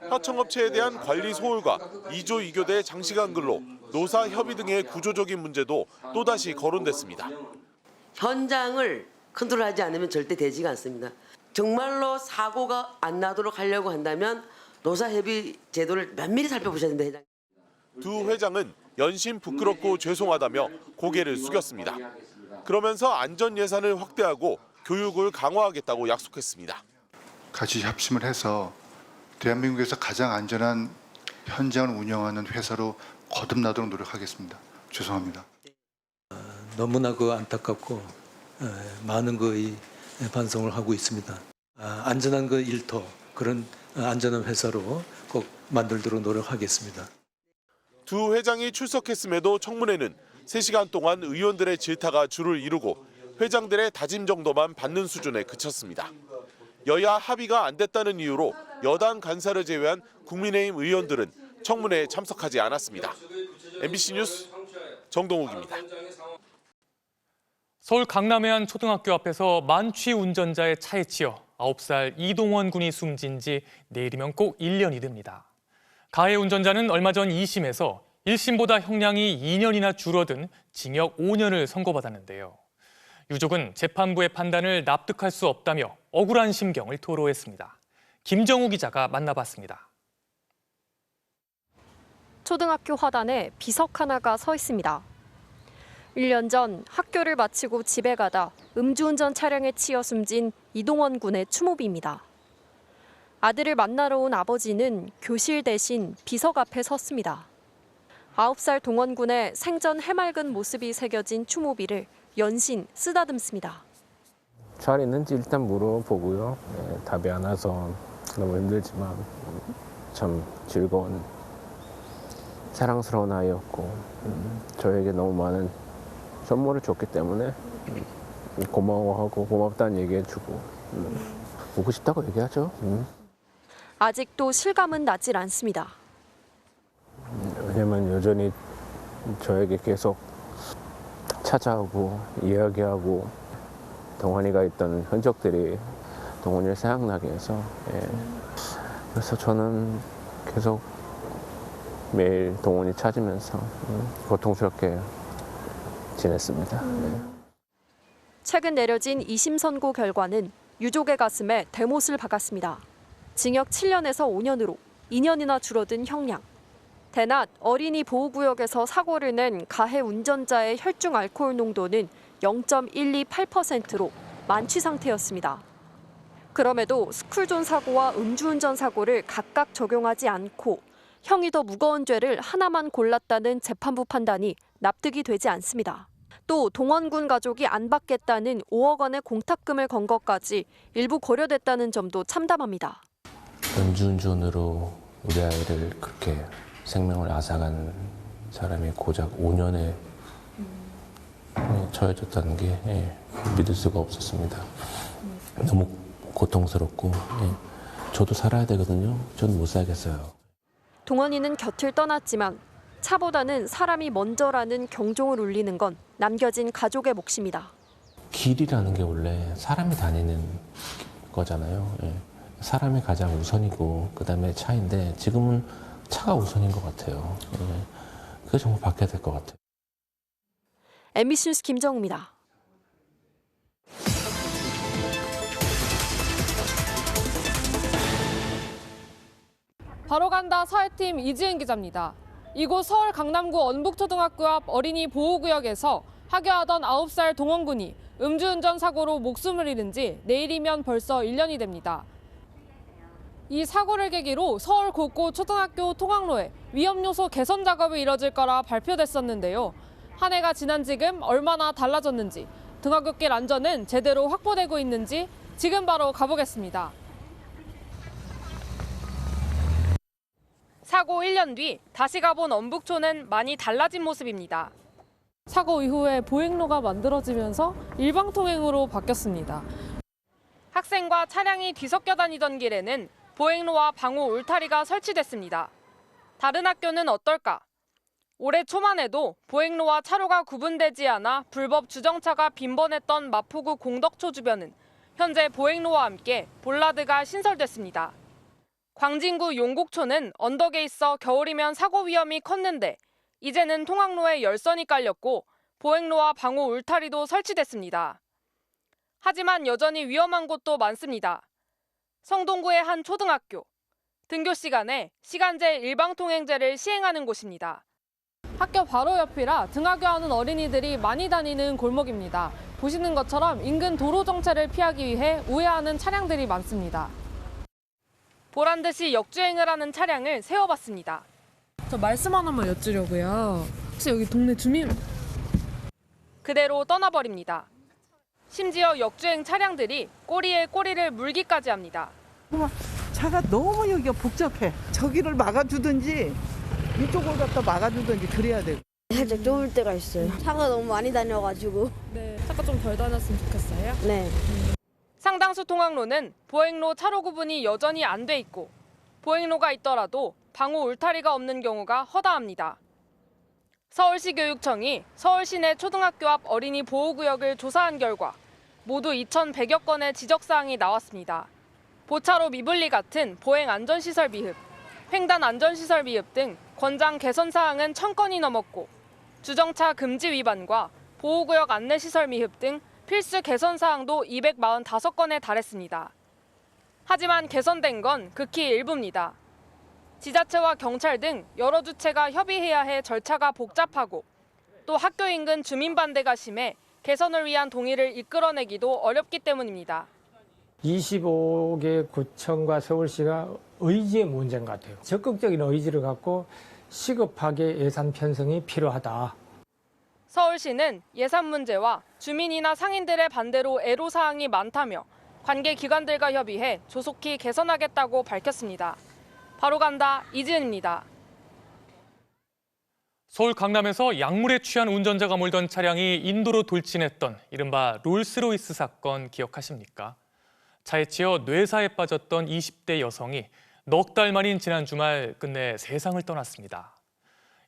하청업체에 대한 관리 소홀과 2조 2교대 장시간 근로, 노사 협의 등의 구조적인 문제도 또다시 거론됐습니다. 현장을 컨트롤하지 않으면 절대 되지가 않습니다. 정말로 사고가 안 나도록 하려고 한다면 노사 협의 제도를 면밀히 살펴보셔야 된다. 두 회장은 연신 부끄럽고 죄송하다며 고개를 숙였습니다. 그러면서 안전 예산을 확대하고 교육을 강화하겠다고 약속했습니다. 같이 협심을 해서 대한민국에서 가장 안전한 현장을 운영하는 회사로 거듭나도록 노력하겠습니다. 죄송합니다. 너무나 안타깝고 많은 반성을 하고 있습니다. 안전한 일터 그런 안전한 회사로 꼭 만들도록 노력하겠습니다. 두 회장이 출석했음에도 청문회는 3시간 동안 의원들의 질타가 주를 이루고 회장들의 다짐 정도만 받는 수준에 그쳤습니다. 여야 합의가 안 됐다는 이유로 여당 간사를 제외한 국민의힘 의원들은 청문회에 참석하지 않았습니다. MBC 뉴스 정동욱입니다. 서울 강남의 한 초등학교 앞에서 만취 운전자의 차에 치여 9살 이동원 군이 숨진 지 내일이면 꼭 1년이 됩니다. 가해 운전자는 얼마 전 2심에서 1심보다 형량이 2년이나 줄어든 징역 5년을 선고받았는데요. 유족은 재판부의 판단을 납득할 수 없다며 억울한 심경을 토로했습니다. 김정우 기자가 만나봤습니다. 초등학교 화단에 비석 하나가 서 있습니다. 1년 전 학교를 마치고 집에 가다 음주운전 차량에 치여 숨진 이동원 군의 추모비입니다. 아들을 만나러 온 아버지는 교실 대신 비석 앞에 섰습니다. 9살 동원 군의 생전 해맑은 모습이 새겨진 추모비를 연신 쓰다듬습니다. 잘 있는지 일단 물어보고요. 답이 안 와서 너무 힘들지만 참 즐거운 사랑스러운 아이였고 저에게 너무 많은 선물을 줬기 때문에 고마워하고 고맙다는 얘기해주고 보고 싶다고 얘기하죠. 아직도 실감은 나질 않습니다. 왜냐면 여전히 저에게 계속 찾아오고 이야기하고 동원이가 있던 흔적들이 동원이를 생각나게 해서 그래서 저는 계속 매일 동원이 찾으면서 고통스럽게 지냈습니다. 최근 내려진 2심 선고 결과는 유족의 가슴에 대못을 박았습니다. 징역 7년에서 5년으로 2년이나 줄어든 형량. 대낮 어린이 보호구역에서 사고를 낸 가해 운전자의 혈중 알코올 농도는 0.128%로 만취 상태였습니다. 그럼에도 스쿨존 사고와 음주운전 사고를 각각 적용하지 않고 형이 더 무거운 죄를 하나만 골랐다는 재판부 판단이 납득이 되지 않습니다. 또 동원군 가족이 안 받겠다는 5억 원의 공탁금을 건 것까지 일부 고려됐다는 점도 참담합니다. 음주운전으로 우리 아이를 그렇게 생명을 앗아간 사람이 고작 5년에 처해졌다는 게 믿을 수가 없었습니다. 너무 고통스럽고 저도 살아야 되거든요. 저는 못 살겠어요. 동원이는 곁을 떠났지만 차보다는 사람이 먼저라는 경종을 울리는 건 남겨진 가족의 몫입니다. 길이라는 게 원래 사람이 다니는 거잖아요. 사람이 가장 우선이고 그다음에 차인데 지금은 차가 우선인 것 같아요. 그게 정말 바뀌어야 될 것 같아요. MBC 뉴스 김정우입니다. 바로 간다 사회팀 이지은 기자입니다. 이곳 서울 강남구 언북초등학교 앞 어린이 보호구역에서 하교하던 9살 동원군이 음주운전 사고로 목숨을 잃은 지 내일이면 벌써 1년이 됩니다. 이 사고를 계기로 서울 곳곳 초등학교 통학로에 위험요소 개선 작업이 이뤄질 거라 발표됐었는데요. 한 해가 지난 지금 얼마나 달라졌는지, 등하굣길 안전은 제대로 확보되고 있는지 지금 바로 가보겠습니다. 사고 1년 뒤 다시 가본 언북초는 많이 달라진 모습입니다. 사고 이후에 보행로가 만들어지면서 일방통행으로 바뀌었습니다. 학생과 차량이 뒤섞여 다니던 길에는 보행로와 방호 울타리가 설치됐습니다. 다른 학교는 어떨까? 올해 초만 해도 보행로와 차로가 구분되지 않아 불법 주정차가 빈번했던 마포구 공덕초 주변은 현재 보행로와 함께 볼라드가 신설됐습니다. 광진구 용곡초는 언덕에 있어 겨울이면 사고 위험이 컸는데 이제는 통학로에 열선이 깔렸고 보행로와 방호 울타리도 설치됐습니다. 하지만 여전히 위험한 곳도 많습니다. 성동구의 한 초등학교. 등교 시간에 시간제 일방통행제를 시행하는 곳입니다. 학교 바로 옆이라 등하교하는 어린이들이 많이 다니는 골목입니다. 보시는 것처럼 인근 도로 정체를 피하기 위해 우회하는 차량들이 많습니다. 보란 듯이 역주행을 하는 차량을 세워봤습니다. 저 말씀 하나만 여쭈려고요. 혹시 여기 동네 주민? 그대로 떠나버립니다. 심지어 역주행 차량들이 꼬리에 꼬리를 물기까지 합니다. 차가 너무 여기가 복잡해. 저기를 막아주든지 이쪽을 갖다 막아주든지 그래야 돼. 살짝 좁을 때가 있어요. 차가 너무 많이 다녀가지고. 네, 차가 좀 덜 다녔으면 좋겠어요. 네. 상당수 통학로는 보행로 차로 구분이 여전히 안 돼 있고 보행로가 있더라도 방호 울타리가 없는 경우가 허다합니다. 서울시 교육청이 서울시 내 초등학교 앞 어린이 보호구역을 조사한 결과 모두 2,100여 건의 지적사항이 나왔습니다. 보차로 미분리 같은 보행 안전시설 미흡, 횡단 안전시설 미흡 등 권장 개선 사항은 1,000건이 넘었고 주정차 금지 위반과 보호구역 안내시설 미흡 등 필수 개선 사항도 245건에 달했습니다. 하지만 개선된 건 극히 일부입니다. 지자체와 경찰 등 여러 주체가 협의해야 해 절차가 복잡하고 또 학교 인근 주민 반대가 심해 개선을 위한 동의를 이끌어내기도 어렵기 때문입니다. 25개 구청과 서울시가 의지의 문제인 것 같아요. 적극적인 의지를 갖고 시급하게 예산 편성이 필요하다. 서울시는 예산 문제와 주민이나 상인들의 반대로 애로사항이 많다며 관계 기관들과 협의해 조속히 개선하겠다고 밝혔습니다. 바로 간다 이지은입니다. 서울 강남에서 약물에 취한 운전자가 몰던 차량이 인도로 돌진했던 이른바 롤스로이스 사건 기억하십니까? 차에 치여 뇌사에 빠졌던 20대 여성이 넉 달 만인 지난 주말 끝내 세상을 떠났습니다.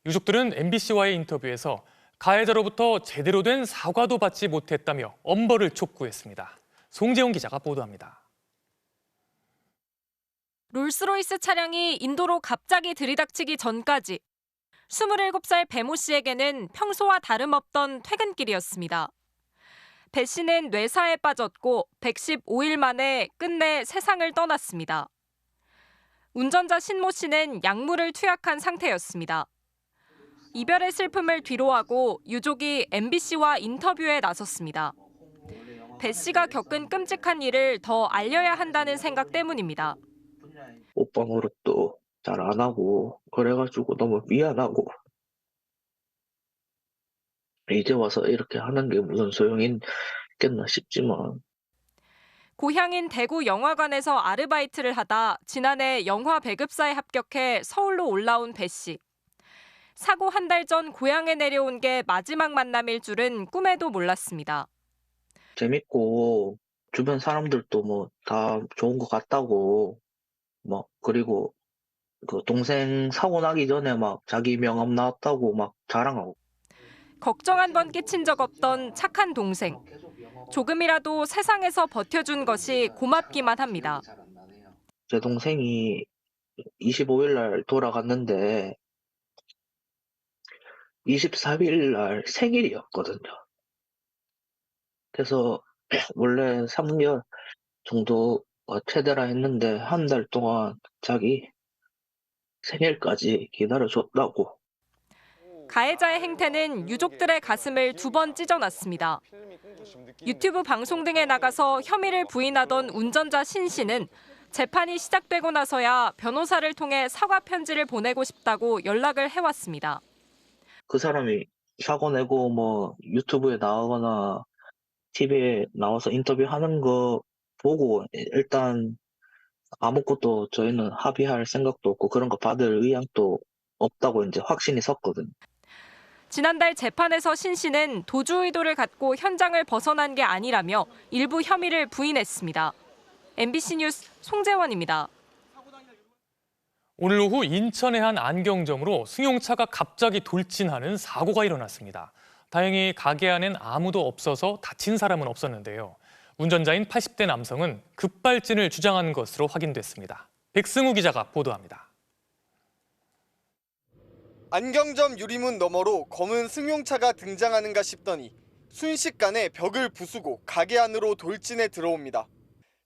유족들은 MBC와의 인터뷰에서 가해자로부터 제대로 된 사과도 받지 못했다며 엄벌을 촉구했습니다. 송재용 기자가 보도합니다. 롤스로이스 차량이 인도로 갑자기 들이닥치기 전까지 27살 배모 씨에게는 평소와 다름없던 퇴근길이었습니다. 배 씨는 뇌사에 빠졌고 115일 만에 끝내 세상을 떠났습니다. 운전자 신모 씨는 약물을 투약한 상태였습니다. 이별의 슬픔을 뒤로하고 유족이 MBC와 인터뷰에 나섰습니다. 배 씨가 겪은 끔찍한 일을 더 알려야 한다는 생각 때문입니다. 오빠 노릇도 잘 안 하고 그래가지고 너무 미안하고 이제 와서 이렇게 하는 게 무슨 소용이 있겠나 싶지만 고향인 대구 영화관에서 아르바이트를 하다 지난해 영화 배급사에 합격해 서울로 올라온 배 씨. 사고 한 달 전 고향에 내려온 게 마지막 만남일 줄은 꿈에도 몰랐습니다. 재밌고 주변 사람들도 뭐 다 좋은 것 같다고 막 그리고 그 동생 사고 나기 전에 막 자기 명함 나왔다고 막 자랑하고 걱정 한 번 끼친 적 없던 착한 동생. 조금이라도 세상에서 버텨준 것이 고맙기만 합니다. 제 동생이 25일 날 돌아갔는데 24일 날 생일이었거든요. 그래서 원래 3개월 정도 최대라 했는데 한 달 동안 자기 생일까지 기다려줬다고. 가해자의 행태는 유족들의 가슴을 2번 찢어놨습니다. 유튜브 방송 등에 나가서 혐의를 부인하던 운전자 신 씨는 재판이 시작되고 나서야 변호사를 통해 사과 편지를 보내고 싶다고 연락을 해왔습니다. 그 사람이 사고 내고 뭐 유튜브에 나오거나 TV에 나와서 인터뷰하는 거 보고 일단 아무것도 저희는 합의할 생각도 없고 그런 거 받을 의향도 없다고 이제 확신이 섰거든요. 지난달 재판에서 신 씨는 도주 의도를 갖고 현장을 벗어난 게 아니라며 일부 혐의를 부인했습니다. MBC 뉴스 송재원입니다. 오늘 오후 인천의 한 안경점으로 승용차가 갑자기 돌진하는 사고가 일어났습니다. 다행히 가게 안엔 아무도 없어서 다친 사람은 없었는데요. 운전자인 80대 남성은 급발진을 주장한 것으로 확인됐습니다. 백승우 기자가 보도합니다. 안경점 유리문 너머로 검은 승용차가 등장하는가 싶더니 순식간에 벽을 부수고 가게 안으로 돌진해 들어옵니다.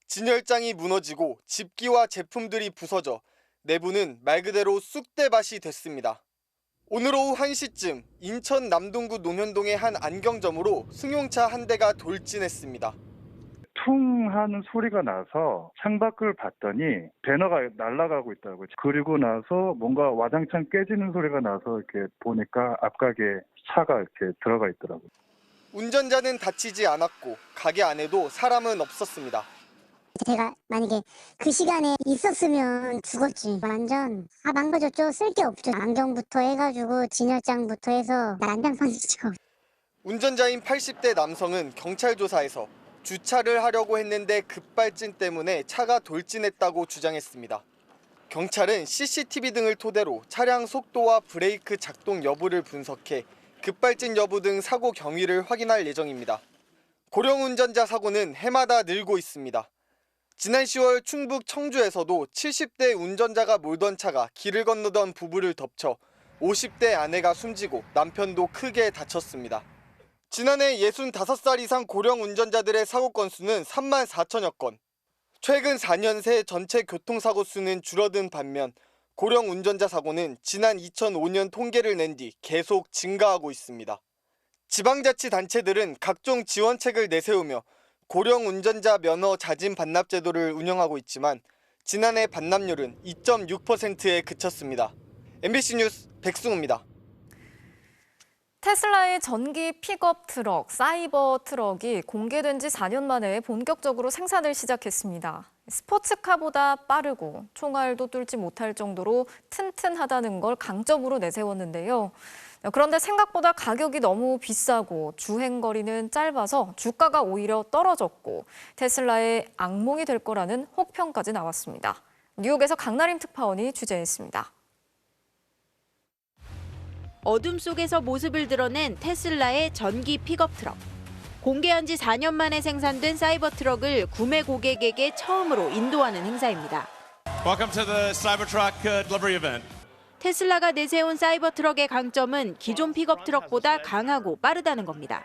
진열장이 무너지고 집기와 제품들이 부서져 내부는 말 그대로 쑥대밭이 됐습니다. 오늘 오후 1시쯤 인천 남동구 논현동의 한 안경점으로 승용차 한 대가 돌진했습니다. 퉁 하는 소리가 나서 창밖을 봤더니 배너가 날아가고 있더라고요. 그리고 나서 뭔가 와장창 깨지는 소리가 나서 이렇게 보니까 앞가게에 차가 이렇게 들어가 있더라고요. 운전자는 다치지 않았고 가게 안에도 사람은 없었습니다. 제가 만약에 그 시간에 있었으면 죽었지. 완전 망가졌죠. 쓸 게 없죠. 안경부터 해가지고 진열장부터 해서 난장판이죠. 운전자인 80대 남성은 경찰 조사에서 주차를 하려고 했는데 급발진 때문에 차가 돌진했다고 주장했습니다. 경찰은 CCTV 등을 토대로 차량 속도와 브레이크 작동 여부를 분석해 급발진 여부 등 사고 경위를 확인할 예정입니다. 고령 운전자 사고는 해마다 늘고 있습니다. 지난 10월 충북 청주에서도 70대 운전자가 몰던 차가 길을 건너던 부부를 덮쳐 50대 아내가 숨지고 남편도 크게 다쳤습니다. 지난해 65살 이상 고령 운전자들의 사고 건수는 3만 4천여 건. 최근 4년 새 전체 교통사고 수는 줄어든 반면 고령 운전자 사고는 지난 2005년 통계를 낸 뒤 계속 증가하고 있습니다. 지방자치단체들은 각종 지원책을 내세우며 고령 운전자 면허 자진 반납 제도를 운영하고 있지만 지난해 반납률은 2.6%에 그쳤습니다. MBC 뉴스 백승우입니다. 테슬라의 전기 픽업 트럭, 사이버 트럭이 공개된 지 4년 만에 본격적으로 생산을 시작했습니다. 스포츠카보다 빠르고 총알도 뚫지 못할 정도로 튼튼하다는 걸 강점으로 내세웠는데요. 그런데 생각보다 가격이 너무 비싸고 주행거리는 짧아서 주가가 오히려 떨어졌고 테슬라의 악몽이 될 거라는 혹평까지 나왔습니다. 뉴욕에서 강나림 특파원이 취재했습니다. 어둠 속에서 모습을 드러낸 테슬라의 전기 픽업 트럭. 공개한 지 4년 만에 생산된 사이버 트럭을 구매 고객에게 처음으로 인도하는 행사입니다. Welcome to the Cybertruck delivery event. 테슬라가 내세운 사이버 트럭의 강점은 기존 픽업 트럭보다 강하고 빠르다는 겁니다.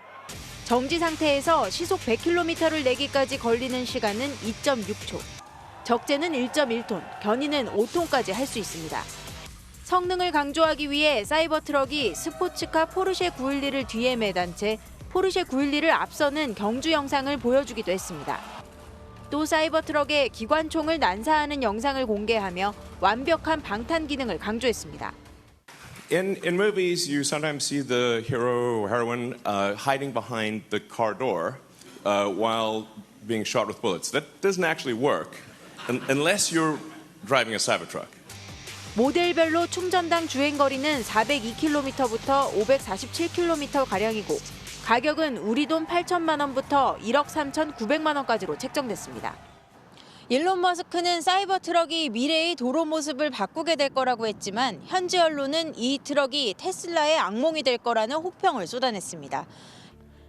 정지 상태에서 시속 100km를 내기까지 걸리는 시간은 2.6초. 적재는 1.1톤, 견인은 5톤까지 할 수 있습니다. 성능을 강조하기 위해 사이버 트럭이 스포츠카 포르쉐 911을 뒤에 매단 채 포르쉐 911을 앞서는 경주 영상을 보여주기도 했습니다. 또 사이버 트럭에 기관총을 난사하는 영상을 공개하며 완벽한 방탄 기능을 강조했습니다. In movies, you sometimes see the hero or heroine hiding behind the car door while being shot with bullets. That doesn't actually work unless you're driving a Cybertruck. 모델별로 충전당 주행거리는 402km부터 547km가량이고 가격은 우리 돈 8천만 원부터 1억 3,900만 원까지로 책정됐습니다. 일론 머스크는 사이버 트럭이 미래의 도로 모습을 바꾸게 될 거라고 했지만 현지 언론은 이 트럭이 테슬라의 악몽이 될 거라는 혹평을 쏟아냈습니다.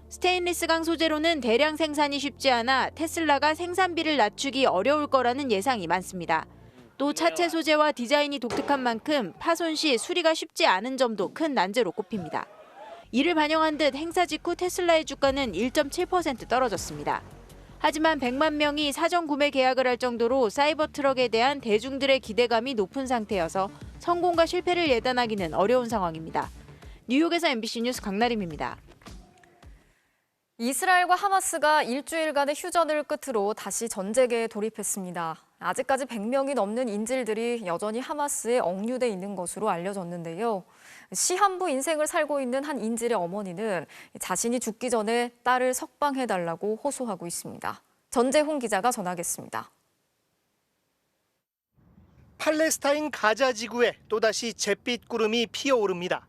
스테인리스강 소재로는 대량 생산이 쉽지 않아 테슬라가 생산비를 낮추기 어려울 거라는 예상이 많습니다. 또 차체 소재와 디자인이 독특한 만큼 파손 시 수리가 쉽지 않은 점도 큰 난제로 꼽힙니다. 이를 반영한 듯 행사 직후 테슬라의 주가는 1.7% 떨어졌습니다. 하지만 100만 명이 사전 구매 계약을 할 정도로 사이버 트럭에 대한 대중들의 기대감이 높은 상태여서 성공과 실패를 예단하기는 어려운 상황입니다. 뉴욕에서 MBC 뉴스 강나림입니다. 이스라엘과 하마스가 일주일간의 휴전을 끝으로 다시 전쟁에 돌입했습니다. 아직까지 100명이 넘는 인질들이 여전히 하마스에 억류돼 있는 것으로 알려졌는데요. 시한부 인생을 살고 있는 한 인질의 어머니는 자신이 죽기 전에 딸을 석방해달라고 호소하고 있습니다. 전재훈 기자가 전하겠습니다. 팔레스타인 가자 지구에 또다시 잿빛 구름이 피어오릅니다.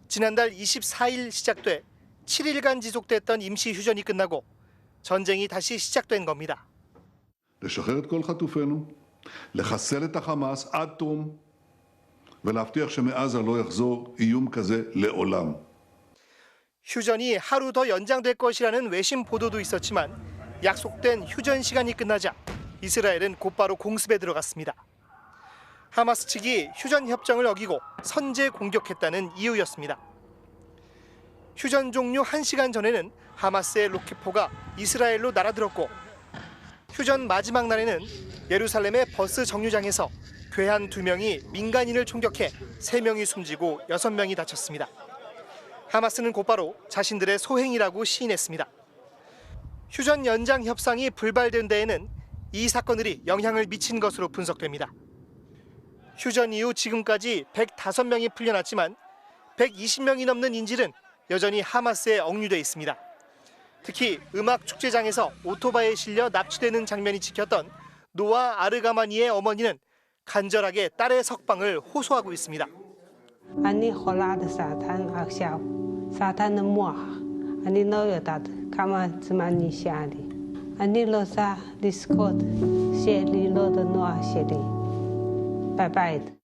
지난달 24일 시작돼 7일간 지속됐던 임시 휴전이 끝나고 전쟁이 다시 시작된 겁니다. לשחרר את כל חטופינו, לחסל את החמאס עד תום ולהבטיח שמעזה לא יחזור איום כזה לעולם. 휴전이 하루 더 연장될 것이라는 외신 보도도 있었지만 약속된 휴전 시간이 끝나자 이스라엘은 곧바로 공습에 들어갔습니다. 하마스 측이 휴전 협정을 어기고 선제 공격했다는 이유였습니다. 휴전 종료 1시간 전에는 하마스의 로켓포가 이스라엘로 날아들었고 휴전 마지막 날에는 예루살렘의 버스 정류장에서 괴한 2명이 민간인을 총격해 3명이 숨지고 6명이 다쳤습니다. 하마스는 곧바로 자신들의 소행이라고 시인했습니다. 휴전 연장 협상이 불발된 데에는 이 사건들이 영향을 미친 것으로 분석됩니다. 휴전 이후 지금까지 105명이 풀려났지만 120명이 넘는 인질은 여전히 하마스에 억류돼 있습니다. 특히 음악 축제장에서 오토바이에 실려 납치되는 장면이 찍혔던 노아 아르가마니의 어머니는 간절하게 딸의 석방을 호소하고 있습니다. אני חולת סרטן עכשיו, סרטן המוח. אני לא יודעת כמה זמן נשאר לי. אני רוצה לזכות שלילוד הנוער שלי בבית.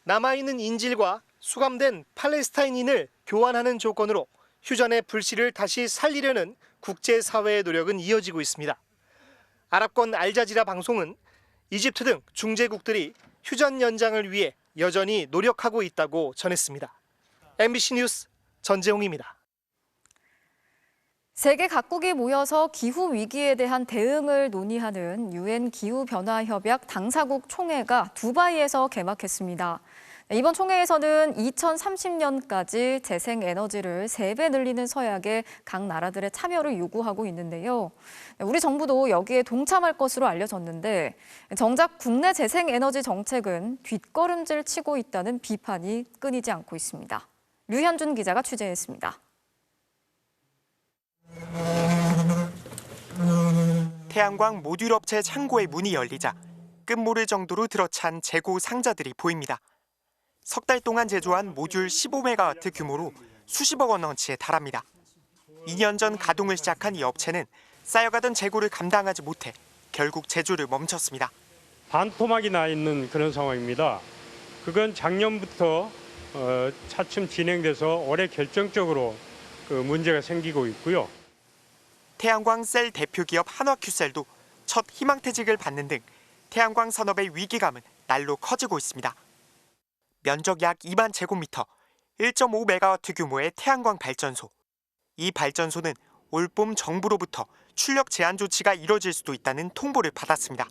남아있는 인질과 수감된 팔레스타인인을 교환하는 조건으로 휴전의 불씨를 다시 살리려는 국제사회의 노력은 이어지고 있습니다. 아랍권 알자지라 방송은 이집트 등 중재국들이 휴전 연장을 위해 여전히 노력하고 있다고 전했습니다. MBC 뉴스 전재홍입니다. 세계 각국이 모여서 기후 위기에 대한 대응을 논의하는 유엔 기후변화협약 당사국 총회가 두바이에서 개막했습니다. 이번 총회에서는 2030년까지 재생에너지를 3배 늘리는 서약에 각 나라들의 참여를 요구하고 있는데요. 우리 정부도 여기에 동참할 것으로 알려졌는데 정작 국내 재생에너지 정책은 뒷걸음질 치고 있다는 비판이 끊이지 않고 있습니다. 류현준 기자가 취재했습니다. 태양광 모듈 업체 창고의 문이 열리자 끝모를 정도로 들어찬 재고 상자들이 보입니다. 석 달 동안 제조한 모듈 15메가와트 규모로 수십억 원어치에 달합니다. 2년 전 가동을 시작한 이 업체는 쌓여가던 재고를 감당하지 못해 결국 제조를 멈췄습니다. 반토막이 나 있는 그런 상황입니다. 그건 작년부터 차츰 진행돼서 올해 결정적으로 문제가 생기고 있고요. 태양광 셀 대표 기업 한화큐셀도 첫 희망퇴직을 받는 등 태양광 산업의 위기감은 날로 커지고 있습니다. 면적 약 2만 제곱미터, 1.5메가와트 규모의 태양광 발전소. 이 발전소는 올봄 정부로부터 출력 제한 조치가 이뤄질 수도 있다는 통보를 받았습니다.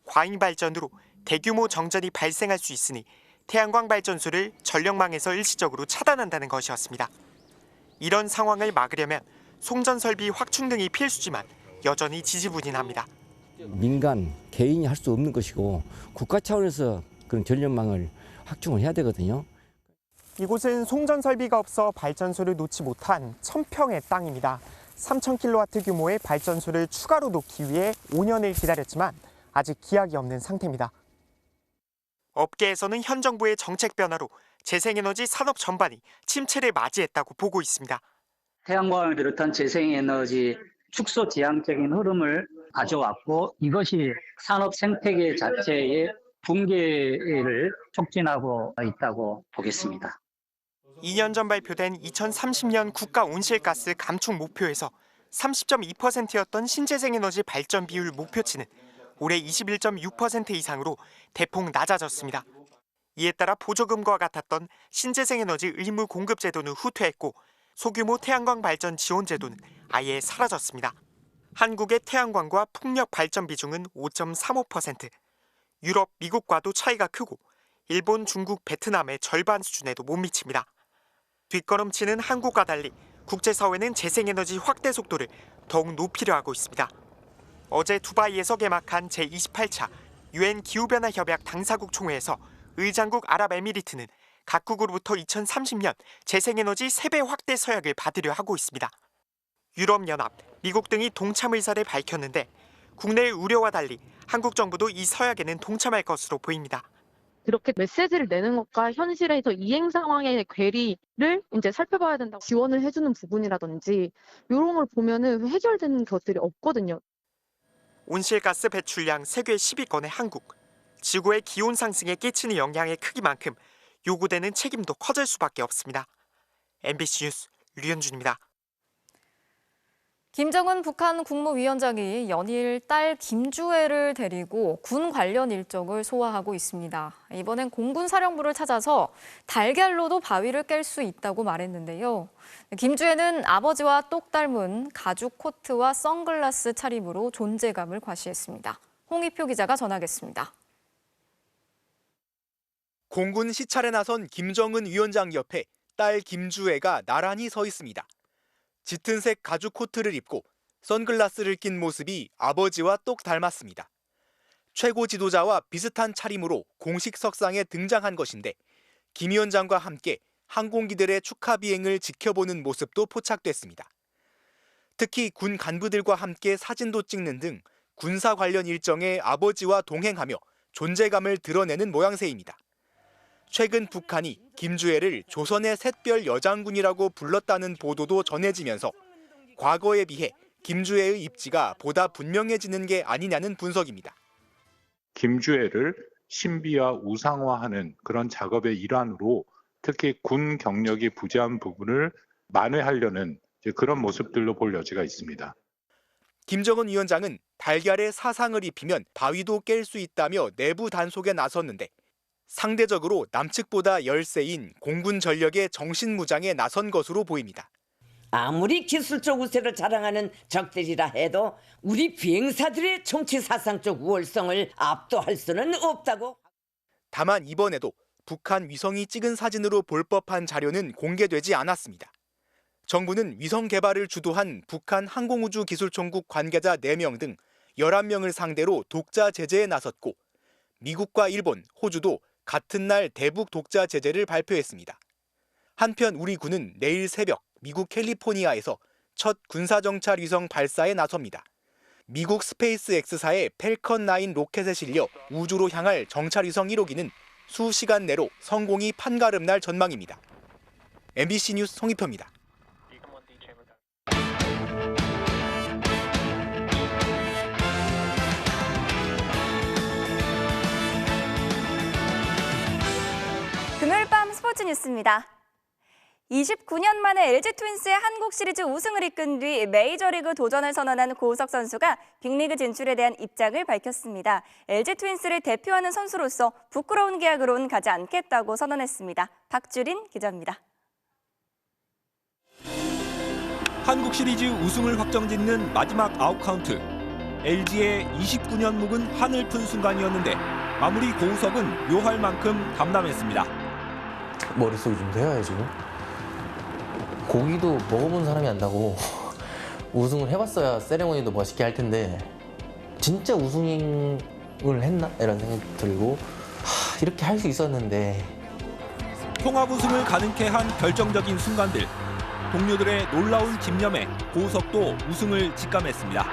과잉 발전으로 대규모 정전이 발생할 수 있으니 태양광 발전소를 전력망에서 일시적으로 차단한다는 것이었습니다. 이런 상황을 막으려면 송전 설비 확충 등이 필수지만 여전히 지지부진합니다. 민간, 개인이 할 수 없는 것이고 국가 차원에서 그런 전력망을 확충을 해야 되거든요. 이곳은 송전 설비가 없어 발전소를 놓지 못한 1000평의 땅입니다. 3000kW 규모의 발전소를 추가로 놓기 위해 5년을 기다렸지만 아직 기약이 없는 상태입니다. 업계에서는 현 정부의 정책 변화로 재생에너지 산업 전반이 침체를 맞이했다고 보고 있습니다. 태양광을 비롯한 재생에너지 축소 지향적인 흐름을 가져왔고 이것이 산업 생태계 자체의 붕괴를 촉진하고 있다고 보겠습니다. 2년 전 발표된 2030년 국가 온실가스 감축 목표에서 30.2%였던 신재생에너지 발전 비율 목표치는 올해 21.6% 이상으로 대폭 낮아졌습니다. 이에 따라 보조금과 같았던 신재생에너지 의무 공급 제도는 후퇴했고 소규모 태양광 발전 지원 제도는 아예 사라졌습니다. 한국의 태양광과 풍력 발전 비중은 5.35%, 유럽, 미국과도 차이가 크고 일본, 중국, 베트남의 절반 수준에도 못 미칩니다. 뒷걸음치는 한국과 달리 국제사회는 재생에너지 확대 속도를 더욱 높이려 하고 있습니다. 어제 두바이에서 개막한 제28차 유엔 기후변화협약 당사국 총회에서 의장국 아랍에미리트는 각국으로부터 2030년 재생에너지 3배 확대 서약을 받으려 하고 있습니다. 유럽연합, 미국 등이 동참 의사를 밝혔는데 국내의 우려와 달리 한국 정부도 이 서약에는 동참할 것으로 보입니다. 그렇게 메시지를 내는 것과 현실에서 이행 상황의 괴리를 이제 살펴봐야 된다고 지원을 해주는 부분이라든지 이런 걸 보면은 해결되는 것들이 없거든요. 온실가스 배출량 세계 10위권의 한국. 지구의 기온 상승에 끼치는 영향의 크기만큼 요구되는 책임도 커질 수밖에 없습니다. MBC 뉴스 류현준입니다. 김정은 북한 국무위원장이 연일 딸 김주애를 데리고 군 관련 일정을 소화하고 있습니다. 이번엔 공군 사령부를 찾아서 달걀로도 바위를 깰 수 있다고 말했는데요. 김주애는 아버지와 똑 닮은 가죽 코트와 선글라스 차림으로 존재감을 과시했습니다. 홍희표 기자가 전하겠습니다. 공군 시찰에 나선 김정은 위원장 옆에 딸 김주애가 나란히 서 있습니다. 짙은 색 가죽 코트를 입고 선글라스를 낀 모습이 아버지와 똑 닮았습니다. 최고 지도자와 비슷한 차림으로 공식 석상에 등장한 것인데 김 위원장과 함께 항공기들의 축하 비행을 지켜보는 모습도 포착됐습니다. 특히 군 간부들과 함께 사진도 찍는 등 군사 관련 일정에 아버지와 동행하며 존재감을 드러내는 모양새입니다. 최근 북한이 김주애를 조선의 샛별 여장군이라고 불렀다는 보도도 전해지면서 과거에 비해 김주애의 입지가 보다 분명해지는 게 아니냐는 분석입니다. 김주애를 신비화 우상화하는 그런 작업의 일환으로 특히 군 경력이 부재한 부분을 만회하려는 그런 모습들로 볼 여지가 있습니다. 김정은 위원장은 달걀에 사상을 입히면 바위도 깰 수 있다며 내부 단속에 나섰는데 상대적으로 남측보다 열세인 공군 전력의 정신무장에 나선 것으로 보입니다. 아무리 기술적 우세를 자랑하는 적들이라 해도 우리 비행사들의 정치 사상적 우월성을 압도할 수는 없다고. 다만 이번에도 북한 위성이 찍은 사진으로 볼 법한 자료는 공개되지 않았습니다. 정부는 위성 개발을 주도한 북한 항공우주기술총국 관계자 4명 등 11명을 상대로 독자 제재에 나섰고 미국과 일본, 호주도 같은 날 대북 독자 제재를 발표했습니다. 한편 우리 군은 내일 새벽 미국 캘리포니아에서 첫 군사정찰 위성 발사에 나섭니다. 미국 스페이스 X사의 펠컨 9 로켓에 실려 우주로 향할 정찰 위성 1호기는 수시간 내로 성공이 판가름 날 전망입니다. MBC 뉴스 송희표입니다. 금요일 밤 스포츠 뉴스입니다. 29년 만에 LG 트윈스의 한국 시리즈 우승을 이끈 뒤 메이저리그 도전을 선언한 고우석 선수가 빅리그 진출에 대한 입장을 밝혔습니다. LG 트윈스를 대표하는 선수로서 부끄러운 계약으로는 가지 않겠다고 선언했습니다. 박주린 기자입니다. 한국 시리즈 우승을 확정짓는 마지막 아웃카운트. LG의 29년 묵은 한을 푼 순간이었는데 마무리 고우석은 묘할 만큼 담담했습니다. 머릿속이 좀 데워야죠. 고기도 먹어본 사람이 안다고 우승을 해봤어야 세레모니도 멋있게 할 텐데 진짜 우승을 했나? 이런 생각이 들고 이렇게 할 수 있었는데. 통합 우승을 가능케 한 결정적인 순간들. 동료들의 놀라운 집념에 고우석도 우승을 직감했습니다.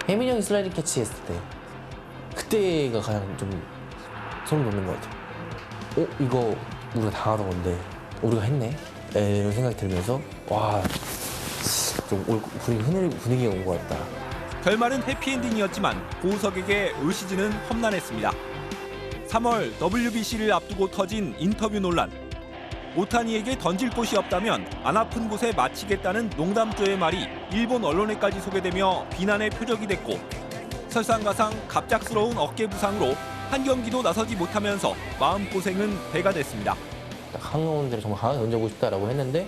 혜민이 형이 슬라이딩 캐치 했을 때 그때가 가장 좀 소름 돋는 것 같아요. 이거 우리가 당하던 건데 우리가 했네? 이런 생각이 들면서 와, 좀 분위기가 온 것 같다. 결말은 해피엔딩이었지만 고우석에게 올 시즌은 험난했습니다. 3월 WBC를 앞두고 터진 인터뷰 논란. 오타니에게 던질 곳이 없다면 안 아픈 곳에 마치겠다는 농담조의 말이 일본 언론에까지 소개되며 비난의 표적이 됐고 설상가상 갑작스러운 어깨 부상으로 한 경기도 나서지 못하면서 마음고생은 배가 됐습니다. 한국인들이 정말 강하게 던져보고 싶다라고 했는데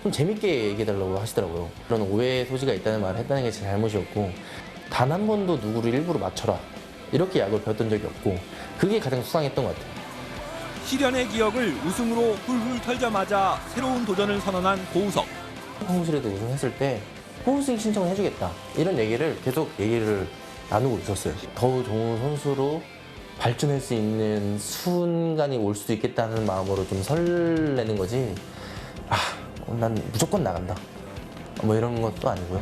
좀 재밌게 얘기해달라고 하시더라고요. 그런 오해의 소지가 있다는 말을 했다는 게 제 잘못이었고 단 한 번도 누구를 일부러 맞춰라 이렇게 야구를 배웠던 적이 없고 그게 가장 수상했던 것 같아요. 시련의 기억을 우승으로 훌훌 털자마자 새로운 도전을 선언한 고우석. 한국시리즈 우승했을 때 포스팅 신청을 해주겠다 이런 얘기를 계속 나누고 있었어요. 더 좋은 선수로 발전할 수 있는 순간이 올 수도 있겠다는 마음으로 좀 설레는 거지. 난 무조건 나간다 뭐 이런 것도 아니고요.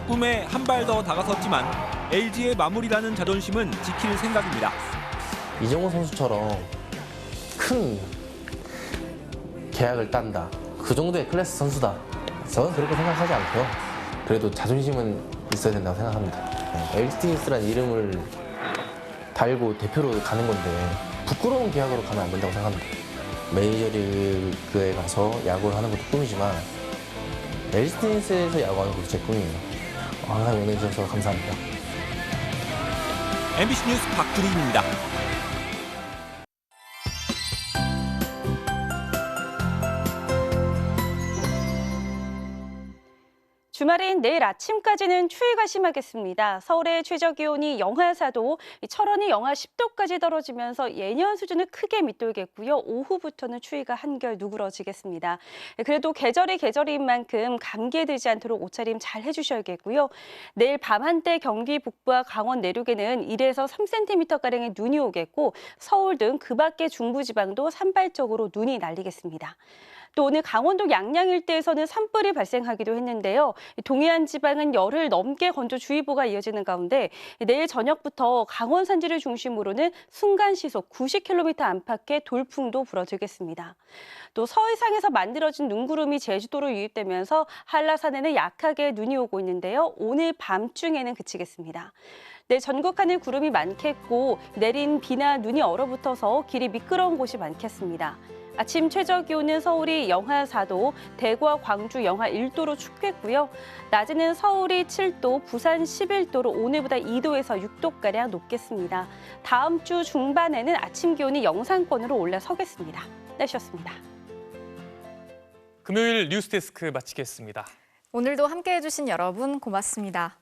꿈에 한 발 더 다가섰지만 LG의 마무리라는 자존심은 지킬 생각입니다. 이정우 선수처럼 큰 계약을 딴다. 그 정도의 클래스 선수다. 저는 그렇게 생각하지 않고요. 그래도 자존심은 있어야 된다고 생각합니다. LG 트윈스라는 이름을 달고 대표로 가는 건데 부끄러운 계약으로 가면 안 된다고 생각합니다. 메이저리그에 가서 야구를 하는 것도 꿈이지만 LG 트윈스에서 야구하는 것도 제 꿈이에요. 항상 응원해주셔서 감사합니다. MBC 뉴스 박주린입니다. 주말인 내일 아침까지는 추위가 심하겠습니다. 서울의 최저기온이 영하 4도, 철원이 영하 10도까지 떨어지면서 예년 수준을 크게 밑돌겠고요. 오후부터는 추위가 한결 누그러지겠습니다. 그래도 계절이 계절인 만큼 감기에 들지 않도록 옷차림 잘 해주셔야겠고요. 내일 밤 한때 경기 북부와 강원 내륙에는 1에서 3cm가량의 눈이 오겠고 서울 등 그 밖의 중부지방도 산발적으로 눈이 날리겠습니다. 또 오늘 강원도 양양 일대에서는 산불이 발생하기도 했는데요. 동해안 지방은 열흘 넘게 건조주의보가 이어지는 가운데 내일 저녁부터 강원 산지를 중심으로는 순간 시속 90km 안팎의 돌풍도 불어들겠습니다. 또 서해상에서 만들어진 눈구름이 제주도로 유입되면서 한라산에는 약하게 눈이 오고 있는데요. 오늘 밤중에는 그치겠습니다. 네, 전국 하늘 구름이 많겠고 내린 비나 눈이 얼어붙어서 길이 미끄러운 곳이 많겠습니다. 아침 최저 기온은 서울이 영하 4도, 대구와 광주 영하 1도로 춥겠고요. 낮에는 서울이 7도, 부산 11도로 오늘보다 2도에서 6도가량 높겠습니다. 다음 주 중반에는 아침 기온이 영상권으로 올라서겠습니다. 날씨였습니다. 금요일 뉴스데스크 마치겠습니다. 오늘도 함께해 주신 여러분 고맙습니다.